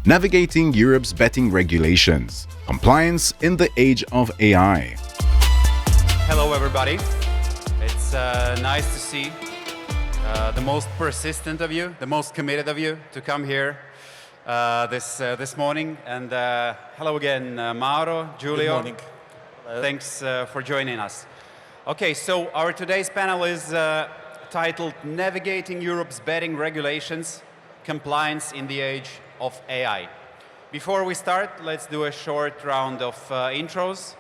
Navigating Europe's betting regulations. Compliance in the age of AI. Hello everybody. It's nice to see the most persistent of you, the most committed of you to come here this morning. And hello again, Mauro, Giulio. Good morning. Thanks for joining us. Okay, so our today's panel is titled Navigating Europe's Betting Regulations, Compliance in the Age of AI. Before we start, let's do a short round of intros.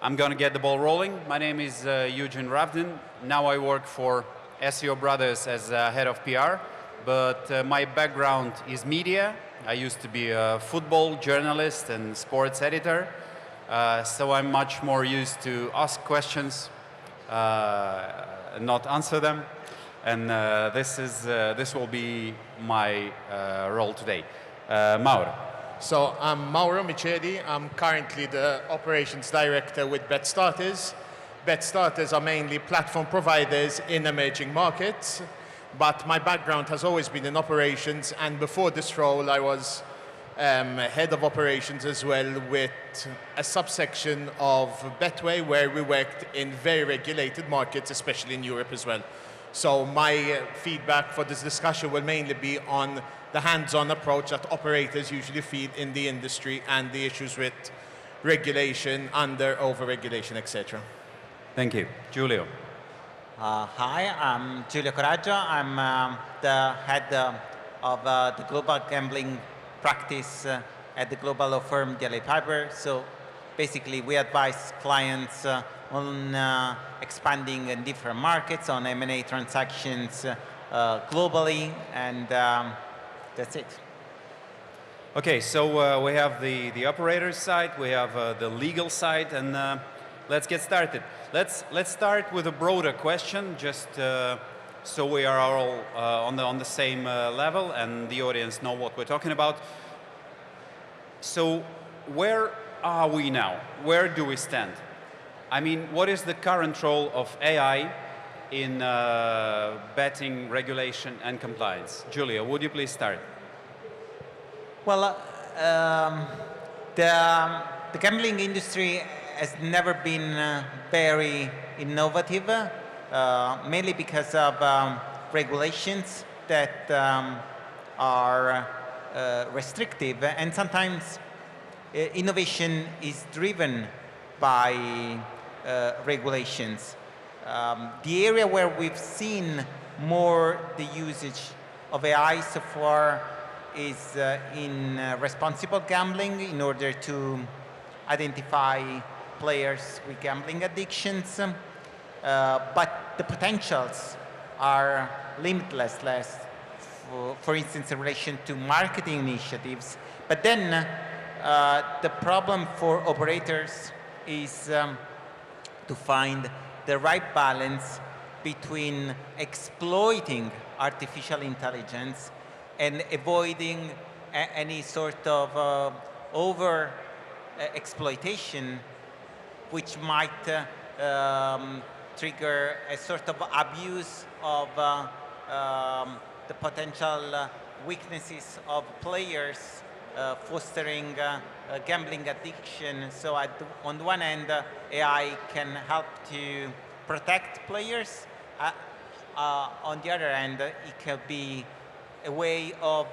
I'm going to get the ball rolling. My name is Eugene Ravdin. Now I work for SEO Brothers as head of PR, but my background is media. I used to be a football journalist and sports editor, so I'm much more used to ask questions, not answer them. And this will be my role today. Mauro. So I'm Mauro Miceli. I'm currently the operations director with Betstarters. Betstarters are mainly platform providers in emerging markets, but my background has always been in operations, and before this role I was head of operations as well with a subsection of Betway where we worked in very regulated markets, especially in Europe as well. So my feedback for this discussion will mainly be on the hands-on approach that operators usually feel in the industry and the issues with regulation, under, over-regulation, etc. Thank you. Giulio. Hi, I'm Giulio Coraggio. I'm the head of the global gambling practice at the global law firm DLA Piper. So basically, we advise clients on expanding in different markets, on M&A transactions globally, and that's it. Okay, so we have the operator's side, we have the legal side, and let's get started. Let's start with a broader question, just so we are all on the same level and the audience know what we're talking about. So where are we now? Where do we stand? I mean, what is the current role of AI in betting regulation and compliance? Giulio, would you please start? Well, the gambling industry has never been very innovative, mainly because of regulations that are restrictive, and sometimes innovation is driven by regulations. The area where we've seen more the usage of AI so far is in responsible gambling, in order to identify players with gambling addictions. But the potentials are limitless, for instance, in relation to marketing initiatives. But then the problem for operators is to find the right balance between exploiting artificial intelligence and avoiding any sort of over exploitation, which might trigger a sort of abuse of the potential weaknesses of players, fostering gambling addiction. So on the one hand, AI can help to protect players. On the other hand, it can be a way of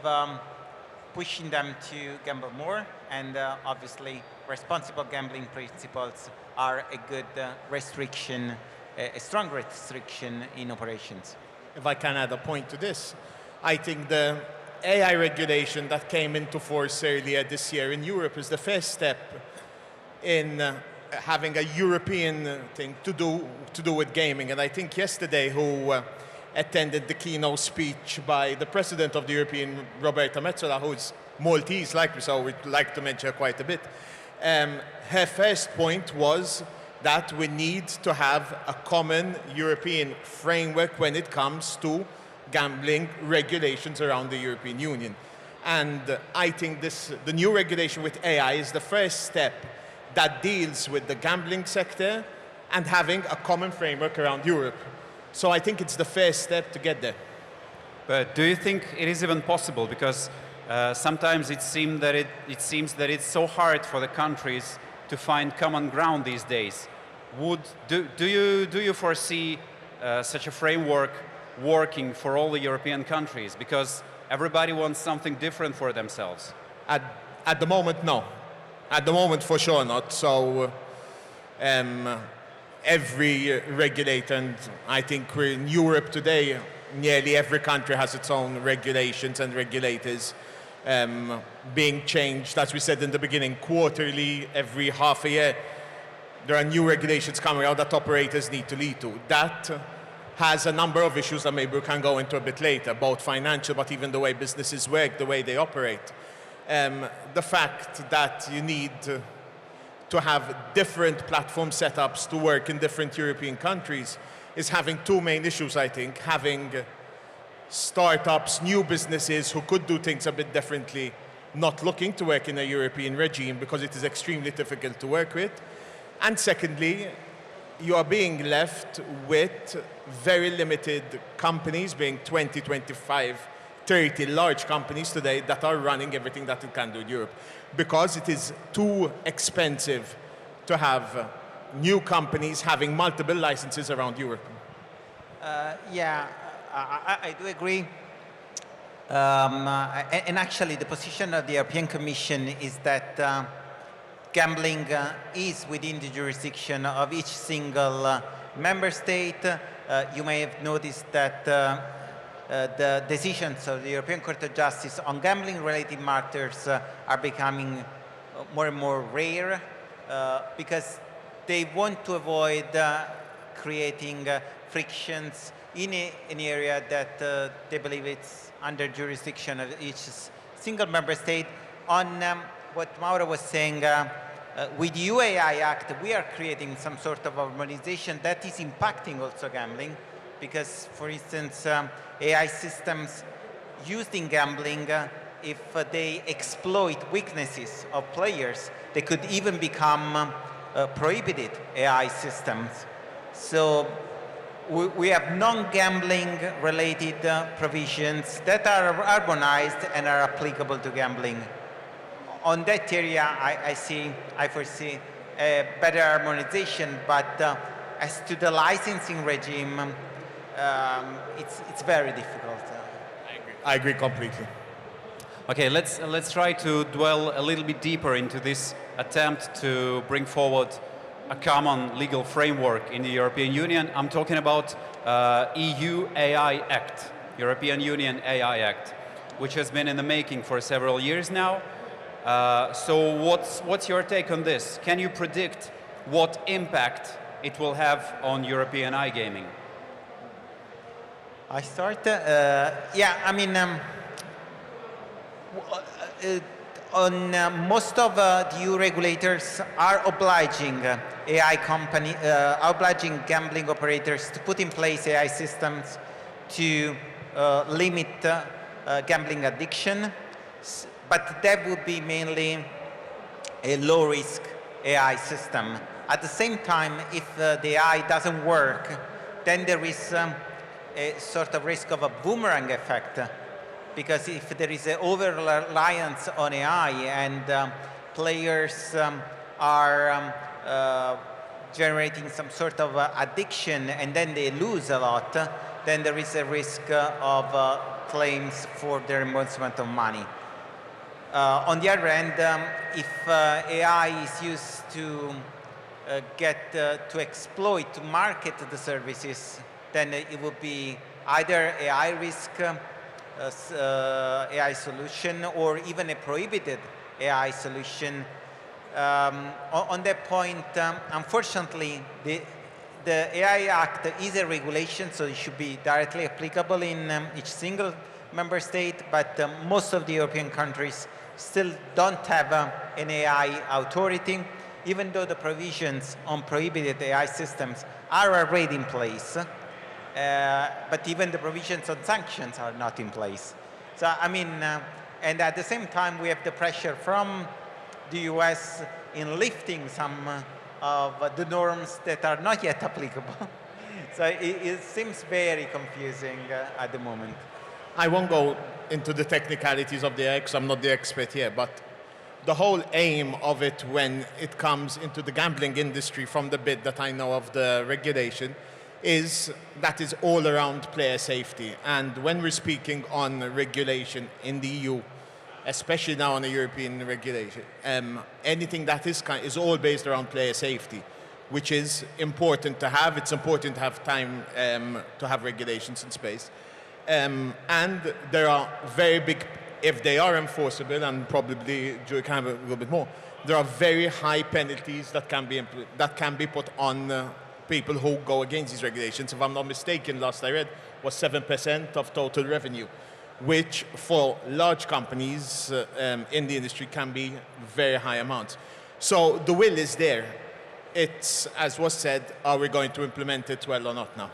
pushing them to gamble more, and obviously responsible gambling principles are a good restriction, a strong restriction in operations. If I can add a point to this, I think the AI regulation that came into force earlier this year in Europe is the first step in having a European thing to do with gaming. And I think yesterday, who attended the keynote speech by the president of the European, Roberta Metsola, who's Maltese, like me, so we'd like to mention her quite a bit. Her first point was that we need to have a common European framework when it comes to gambling regulations around the European Union. And I think the new regulation with AI is the first step that deals with the gambling sector and having a common framework around Europe. So I think it's the first step to get there. But do you think it is even possible? Because sometimes it seems that it's so hard for the countries to find common ground these days. Do you foresee such a framework working for all the European countries? Because everybody wants something different for themselves. At the moment, no. At the moment, for sure not. So every regulator, and I think we're in Europe today, nearly every country has its own regulations and regulators being changed, as we said in the beginning, quarterly, every half a year. There are new regulations coming out that operators need to lead to. That has a number of issues that maybe we can go into a bit later, both financial, but even the way businesses work, the way they operate. The fact that you need to have different platform setups to work in different European countries is having two main issues, I think. Having startups, new businesses who could do things a bit differently, not looking to work in a European regime because it is extremely difficult to work with. And secondly, you are being left with very limited companies, being 20, 25, 30 large companies today that are running everything that it can do in Europe, because it is too expensive to have new companies having multiple licenses around Europe. Yeah, I do agree. And actually, the position of the European Commission is that gambling is within the jurisdiction of each single member state. You may have noticed that the decisions of the European Court of Justice on gambling-related matters are becoming more and more rare because they want to avoid creating frictions in an area that they believe it's under jurisdiction of each single member state. On what Mauro was saying, with the UAI Act, we are creating some sort of harmonization that is impacting also gambling, because, for instance, AI systems used in gambling, if they exploit weaknesses of players, they could even become prohibited AI systems. So we have non-gambling related provisions that are harmonized and are applicable to gambling. On that area, I foresee a better harmonization, but as to the licensing regime, it's very difficult. I agree completely. Okay, let's try to dwell a little bit deeper into this attempt to bring forward a common legal framework in the European Union. I'm talking about EU AI Act, European Union AI Act, which has been in the making for several years now. So what's your take on this? Can you predict what impact it will have on European iGaming? I start. Yeah, I mean, most of the EU regulators are obliging obliging gambling operators to put in place AI systems to limit gambling addiction. But that would be mainly a low-risk AI system. At the same time, if the AI doesn't work, then there is a sort of risk of a boomerang effect. Because if there is an over-reliance on AI and players are generating some sort of addiction and then they lose a lot, then there is a risk of claims for the reimbursement of money. On the other hand, if AI is used to to exploit, to market the services, then it would be either a high risk AI solution or even a prohibited AI solution. On that point, unfortunately, the AI Act is a regulation, so it should be directly applicable in each single member state, but most of the European countries still don't have an AI authority, even though the provisions on prohibited AI systems are already in place. But even the provisions on sanctions are not in place. So, I mean, and at the same time, we have the pressure from the US in lifting some of the norms that are not yet applicable. So it seems very confusing at the moment. I won't go into the technicalities of the AI because I'm not the expert here, but the whole aim of it when it comes into the gambling industry, from the bit that I know of the regulation, is that is all around player safety. And when we're speaking on regulation in the EU, especially now on a European regulation, anything that is all based around player safety, which is important to have. It's important to have time to have regulations in space. And there are very big, if they are enforceable, and probably Giulio can have a little bit more, there are very high penalties that can be put on people who go against these regulations. If I'm not mistaken, last I read was 7% of total revenue, which for large companies in the industry can be very high amounts. So the will is there. It's, as was said, are we going to implement it well or not now?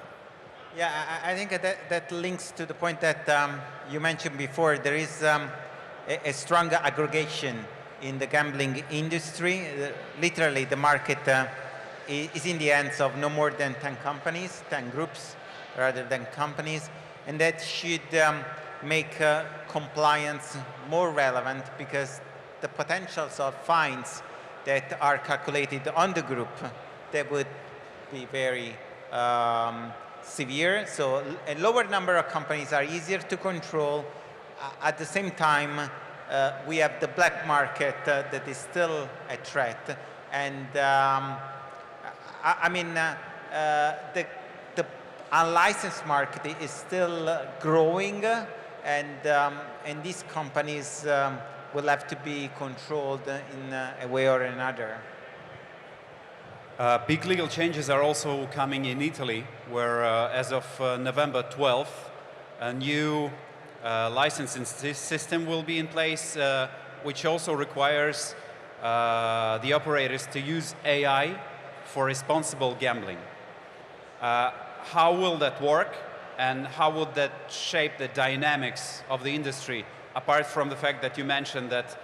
Yeah, I think that links to the point that you mentioned before. There is a strong aggregation in the gambling industry. Literally, the market is in the hands of no more than 10 companies, 10 groups rather than companies, and that should make compliance more relevant, because the potentials of fines that are calculated on the group, they would be very severe. So a lower number of companies are easier to control. At the same time, we have the black market that is still a threat. And I mean, the unlicensed market is still growing, and these companies will have to be controlled in a way or another. Big legal changes are also coming in Italy, where as of November 12th, a new licensing system will be in place, which also requires the operators to use AI for responsible gambling. How will that work, and how would that shape the dynamics of the industry, apart from the fact that you mentioned that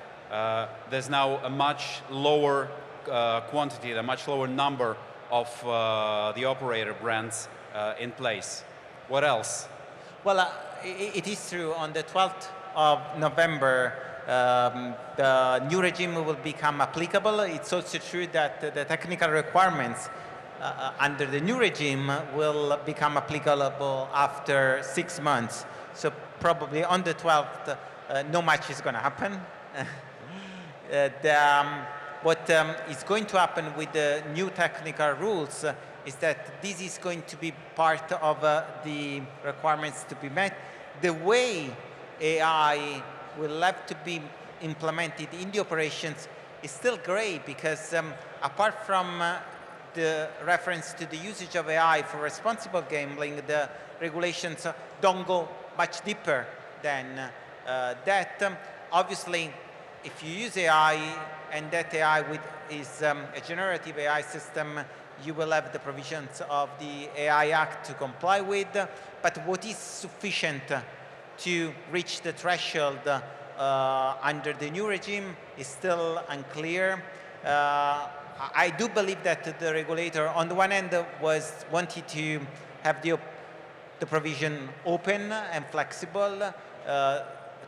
there's now a much lower quantity, a much lower number of the operator brands in place? What else? Well, it is true. On the 12th of November, the new regime will become applicable. It's also true that the technical requirements under the new regime will become applicable after 6 months. So probably on the 12th, no much is going to happen. What is going to happen with the new technical rules is that this is going to be part of the requirements to be met. The way AI will have to be implemented in the operations is still gray, because apart from the reference to the usage of AI for responsible gambling, the regulations don't go much deeper than that. Obviously, if you use AI and that AI is a generative AI system, you will have the provisions of the AI Act to comply with. But what is sufficient to reach the threshold under the new regime is still unclear. I do believe that the regulator, on the one hand, wanted to have the provision open and flexible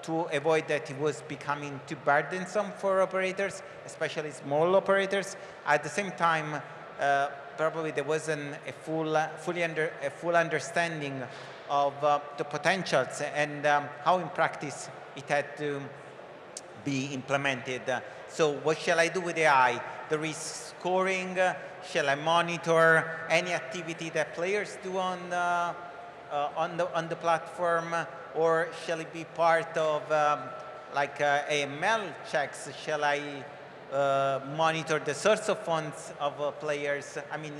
to avoid that it was becoming too burdensome for operators, especially small operators. At the same time, probably there wasn't a full understanding of the potentials and how in practice it had to be implemented. So what shall I do with AI? The risk scoring, shall I monitor any activity that players do on the platform, or shall it be part of like AML checks? Shall I monitor the source of funds of players? I mean,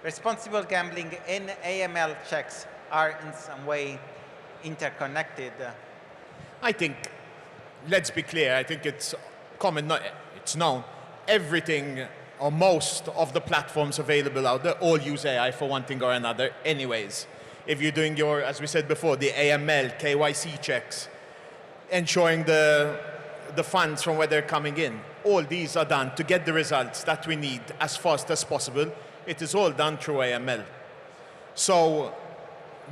responsible gambling and AML checks are in some way interconnected. I think, let's be clear, I think it's common, it's known, everything or most of the platforms available out there all use AI for one thing or another anyways. If you're doing your, as we said before, the AML, KYC checks, ensuring the funds from where they're coming in, all these are done to get the results that we need as fast as possible. It is all done through AML. So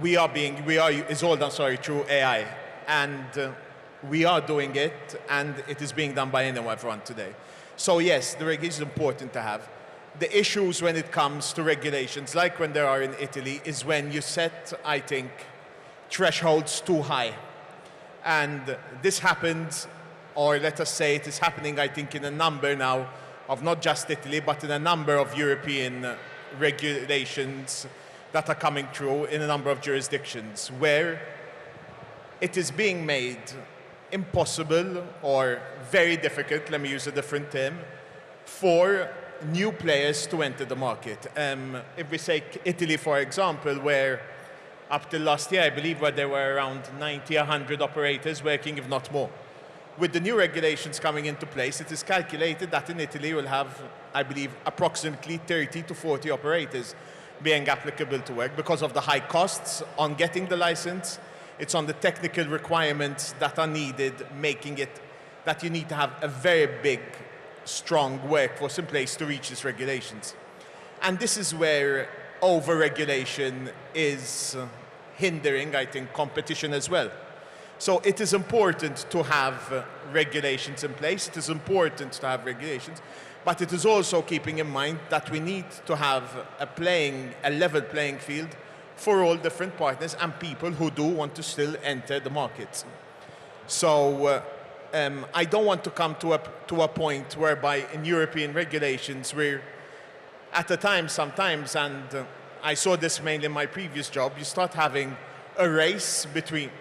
it's all done, through AI. and we are doing it, and it is being done by everyone today. So yes, the regulation is important to have. The issues when it comes to regulations, like when there are in Italy, is when you set, I think, thresholds too high. And this happens, or let us say it is happening, I think, in a number now of not just Italy, but in a number of European regulations that are coming through in a number of jurisdictions, where it is being made impossible or very difficult, let me use a different term, for new players to enter the market. If we take Italy, for example, where up till last year, I believe, where there were around 90, 100 operators working, if not more. With the new regulations coming into place, it is calculated that in Italy we'll have, I believe, approximately 30 to 40 operators being applicable to work because of the high costs on getting the license. It's on the technical requirements that are needed, making it that you need to have a very big, strong workforce in place to reach these regulations. And this is where over-regulation is hindering, I think, competition as well. So it is important to have regulations in place. It is important to have regulations, but it is also keeping in mind that we need to have a level playing field for all different partners and people who do want to still enter the market. So I don't want to come to a point whereby in European regulations we're at a time sometimes, and I saw this mainly in my previous job, you start having a race between,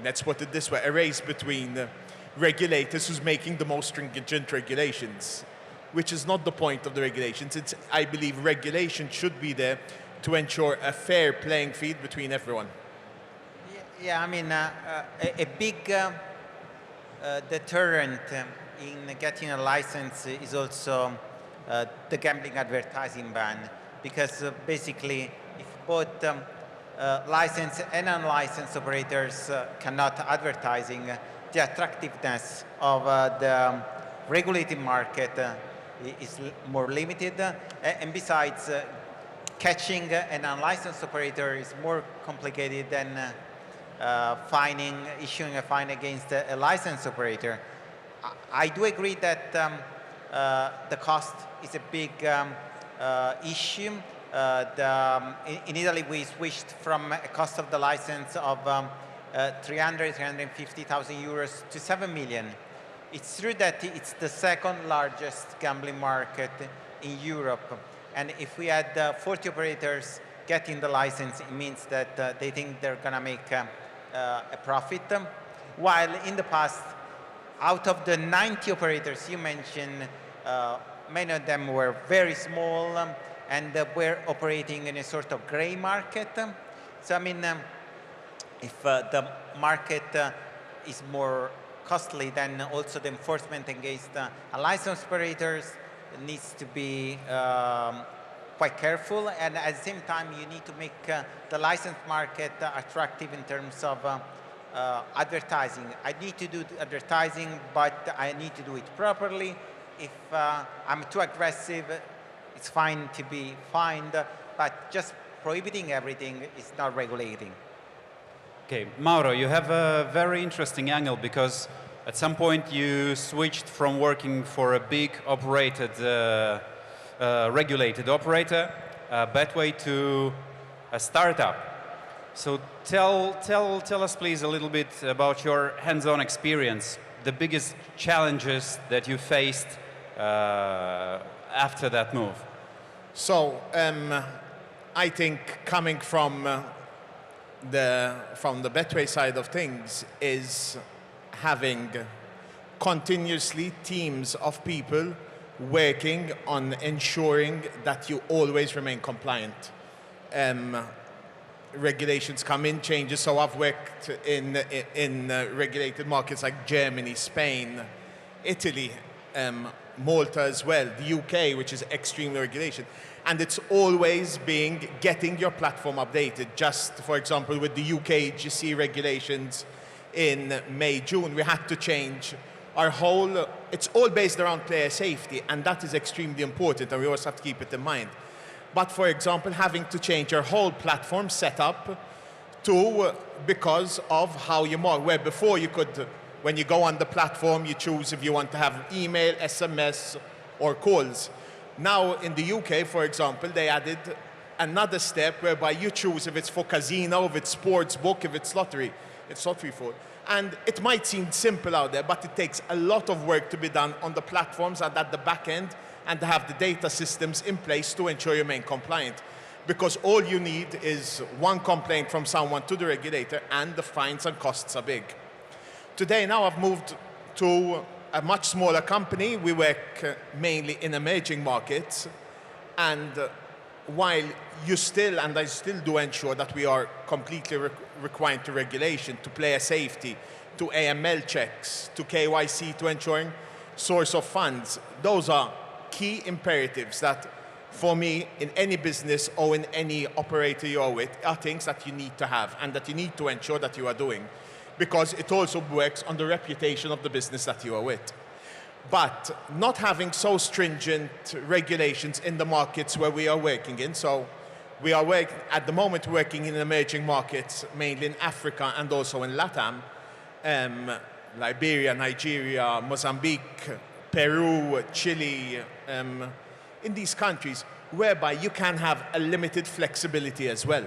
let's put it this way, a race between regulators who's making the most stringent regulations, which is not the point of the regulations. It's, I believe regulation should be there to ensure a fair playing field between everyone. Yeah, I mean, a big deterrent in getting a license is also the gambling advertising ban, because basically if both licensed and unlicensed operators cannot advertising, the attractiveness of the regulated market is more limited, and besides catching an unlicensed operator is more complicated than issuing a fine against a licensed operator. I do agree that the cost is a big issue. In Italy, we switched from a cost of the license of 350,000 euros to 7 million. It's true that it's the second largest gambling market in Europe. And if we had 40 operators getting the license, it means that they think they're going to make a profit. While in the past, out of the 90 operators you mentioned, many of them were very small and were operating in a sort of gray market. So, I mean, if the market is more costly, then also the enforcement against unlicensed operators needs to be quite careful. And at the same time, you need to make the licensed market attractive in terms of advertising. I need to do advertising, but I need to do it properly. If I'm too aggressive, it's fine to be fined, but just prohibiting everything is not regulating. Okay, Mauro, you have a very interesting angle, because at some point you switched from working for a big operated, regulated operator, Betway, to a startup. So tell us please a little bit about your hands-on experience, the biggest challenges that you faced after that move. So I think coming from the Betway side of things is having continuously teams of people working on ensuring that you always remain compliant. Regulations come in, changes. So I've worked in regulated markets like Germany, Spain, Italy, Malta as well, the UK, which is extremely regulation. And it's always getting your platform updated. Just, for example, with the UK GC regulations in May, June, we had to change our whole, it's all based around player safety, and that is extremely important, and we always have to keep it in mind. But for example, having to change our whole platform setup Two, because of how you market. Where before you could, when you go on the platform, you choose if you want to have email, SMS, or calls. Now in the UK, for example, they added another step whereby you choose if it's for casino, if it's sports book, if it's lottery. It's lottery for. And it might seem simple out there, but it takes a lot of work to be done on the platforms and at the back end, and to have the data systems in place to ensure you remain compliant. Because all you need is one complaint from someone to the regulator, and the fines and costs are big. Today, now I've moved to a much smaller company. We work mainly in emerging markets, and while you still, and I still do ensure that we are completely required to regulation, to player safety, to AML checks, to KYC, to ensuring source of funds. Those are key imperatives that, for me, in any business or in any operator you're with, are things that you need to have and that you need to ensure that you are doing, because it also works on the reputation of the business that you are with. But not having so stringent regulations in the markets where we are working in, so we are at the moment working in emerging markets, mainly in Africa and also in LATAM, Liberia, Nigeria, Mozambique, Peru, Chile, in these countries, whereby you can have a limited flexibility as well,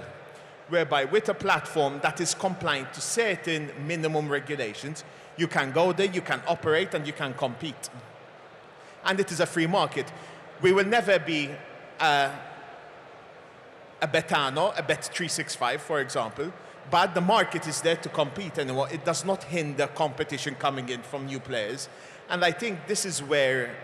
whereby with a platform that is compliant to certain minimum regulations, you can go there, you can operate, and you can compete. And it is a free market. We will never be a Betano, a Bet365, for example, but the market is there to compete anymore. It does not hinder competition coming in from new players. And I think this is where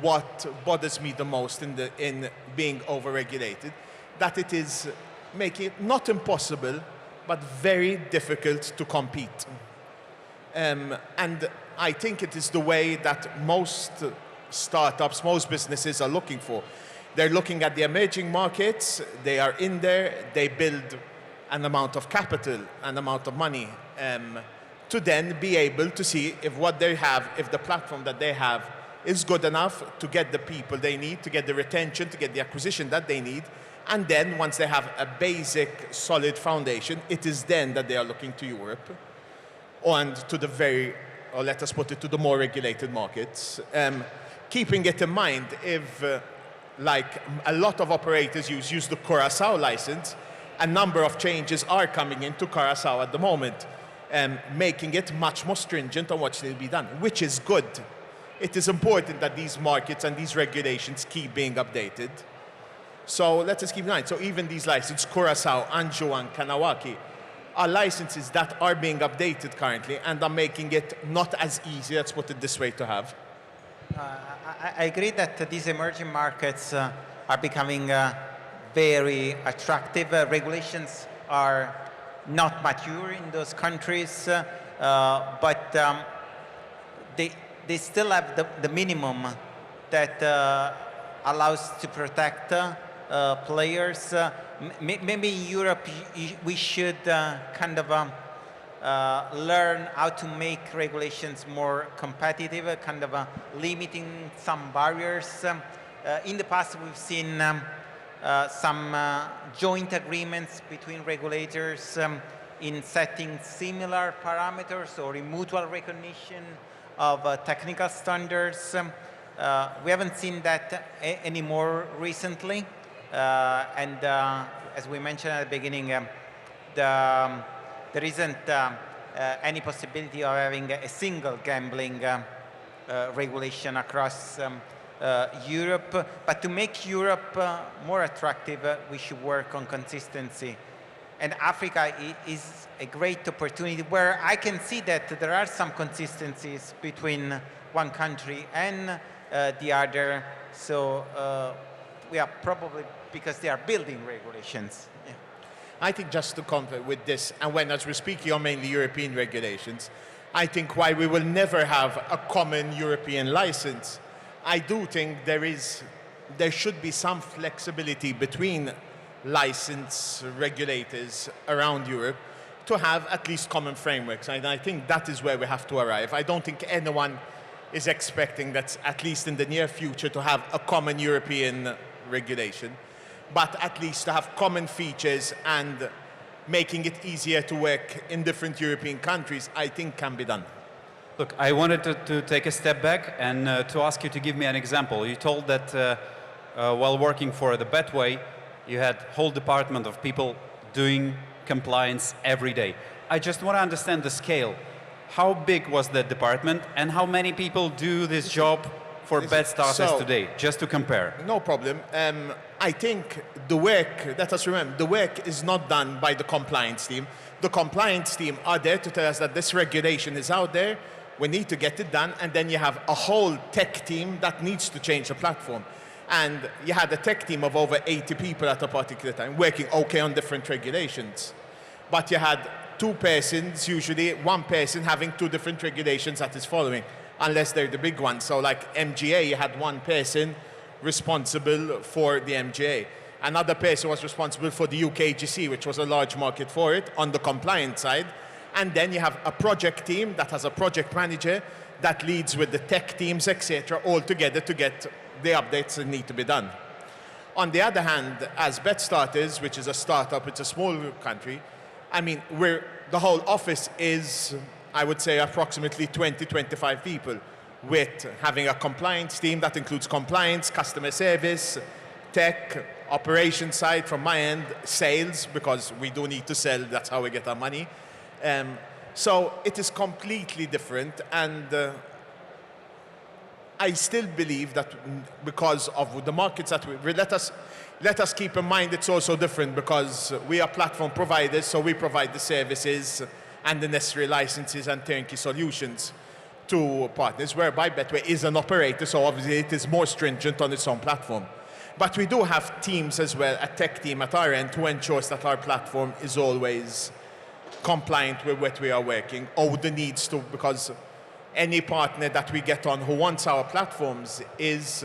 what bothers me the most in being over-regulated, that it is making it not impossible, but very difficult to compete. And I think it is the way that most startups, most businesses are looking for. They're looking at the emerging markets, they are in there, they build an amount of capital, an amount of money, to then be able to see if what they have, if the platform that they have is good enough to get the people they need, to get the retention, to get the acquisition that they need. And then once they have a basic, solid foundation, it is then that they are looking to Europe, and to the very, or let us put it, to the more regulated markets. Keeping it in mind, if like a lot of operators use the Curaçao license, a number of changes are coming into Curaçao at the moment, making it much more stringent on what should be done, which is good. It is important that these markets and these regulations keep being updated. So let us keep in mind. So even these licenses, Curaçao, Anjouan, Kanawaki, are licenses that are being updated currently and are making it not as easy, let's put it this way, to have. I agree that these emerging markets are becoming very attractive. Regulations are not mature in those countries, but they still have the minimum that allows to protect players. Maybe in Europe we should kind of learn how to make regulations more competitive, kind of limiting some barriers. In the past we've seen some joint agreements between regulators in setting similar parameters or in mutual recognition of technical standards. We haven't seen that anymore recently. And as we mentioned at the beginning, there isn't any possibility of having a single gambling regulation across Europe. But to make Europe more attractive, we should work on consistency. And Africa is a great opportunity where I can see that there are some consistencies between one country and the other. So we are probably, because they are building regulations. Yeah. I think just to comment with this, and when as we speak on mainly European regulations, I think while we will never have a common European license, I do think there should be some flexibility between license regulators around Europe to have at least common frameworks. And I think that is where we have to arrive. I don't think anyone is expecting that, at least in the near future, to have a common European regulation, but at least to have common features and making it easier to work in different European countries, I think can be done. Look, I wanted to take a step back and to ask you to give me an example. You told that while working for the Betway, you had a whole department of people doing compliance every day. I just want to understand the scale. How big was that department and how many people do this job for Betstarters today, just to compare? No problem. I think the work, let us remember, the work is not done by the compliance team. The compliance team are there to tell us that this regulation is out there, we need to get it done, and then you have a whole tech team that needs to change the platform. And you had a tech team of over 80 people at a particular time working okay on different regulations. But you had two persons, usually one person having two different regulations that is following, unless they're the big ones. So like MGA, you had one person responsible for the MGA. Another person was responsible for the UKGC, which was a large market for it, on the compliance side. And then you have a project team that has a project manager that leads with the tech teams, etc., all together to get the updates that need to be done. On the other hand, as Betstarters, which is a startup, it's a small country, I mean, the whole office is, I would say, approximately 20, 25 people, with having a compliance team that includes compliance, customer service, tech, operation side from my end, sales, because we do need to sell, that's how we get our money. So it is completely different, and I still believe that because of the markets that let us keep in mind it's also different because we are platform providers, so we provide the services and the necessary licenses and turnkey solutions to partners, whereby Betway is an operator, so obviously it is more stringent on its own platform. But we do have teams as well, a tech team at our end, who ensures that our platform is always compliant with what we are working, or the needs to, because any partner that we get on who wants our platforms is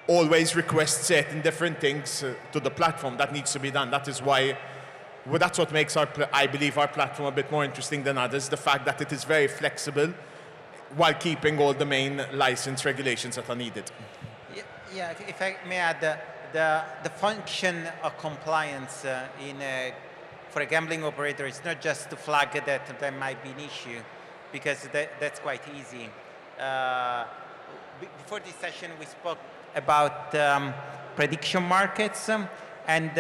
always requests certain different things to the platform that needs to be done. That is why, well, that's what makes I believe our platform a bit more interesting than others, the fact that it is very flexible while keeping all the main license regulations that are needed. Yeah, if I may add, the function of compliance for a gambling operator is not just to flag that there might be an issue, because that's quite easy. Before this session, we spoke about prediction markets, and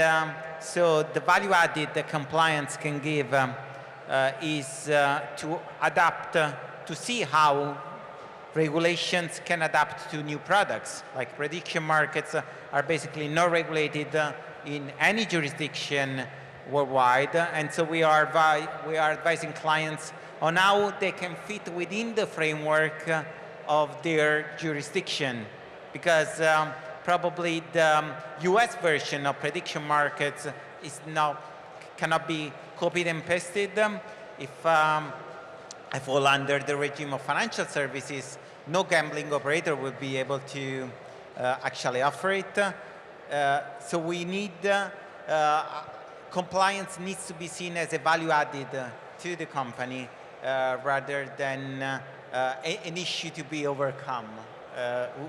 so the value added that compliance can give is to adapt, to see how regulations can adapt to new products. Like prediction markets are basically not regulated in any jurisdiction worldwide, and so we are advising clients on how they can fit within the framework of their jurisdiction, because probably the US version of prediction markets is cannot be copied and pasted. If I fall under the regime of financial services, no gambling operator will be able to actually offer it. So we need, compliance needs to be seen as a value added to the company rather than an issue to be overcome,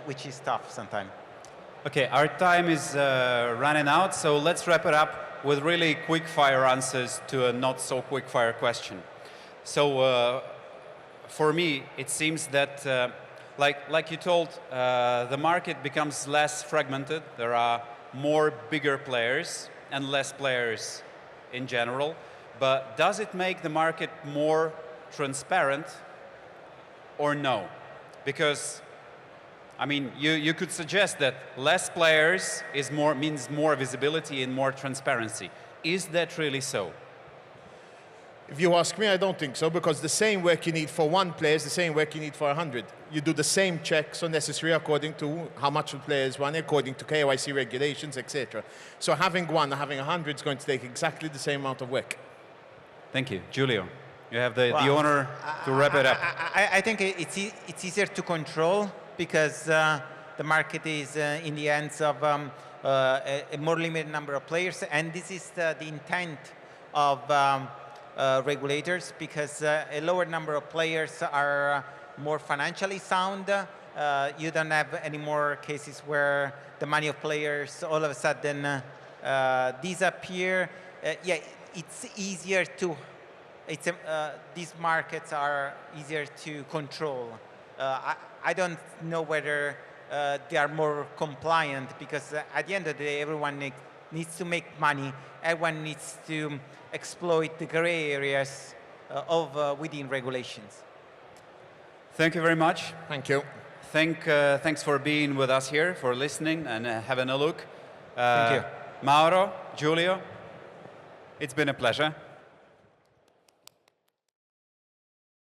which is tough sometimes. Okay, our time is running out, so let's wrap it up with really quick fire answers to a not so quick fire question. So for me, it seems that, like you told, the market becomes less fragmented. There are more bigger players and less players in general. But does it make the market more transparent or no? Because, I mean, you could suggest that less players means more visibility and more transparency. Is that really so? If you ask me, I don't think so, because the same work you need for one player is the same work you need for 100. You do the same checks are necessary according to how much the player is running, according to KYC regulations, etc. So having one or having 100 is going to take exactly the same amount of work. Thank you. Giulio, you have the honor to wrap it up. I think it's easier to control because the market is in the hands of a more limited number of players, and this is the intent of regulators, because a lower number of players are more financially sound. You don't have any more cases where the money of players all of a sudden disappear. Yeah, it's easier to, these markets are easier to control. I don't know whether they are more compliant, because at the end of the day, everyone needs to make money. Everyone needs to exploit the gray areas within regulations. Thank you very much. Thank you. Thanks for being with us here, for listening and having a look. Thank you. Mauro, Giulio, it's been a pleasure.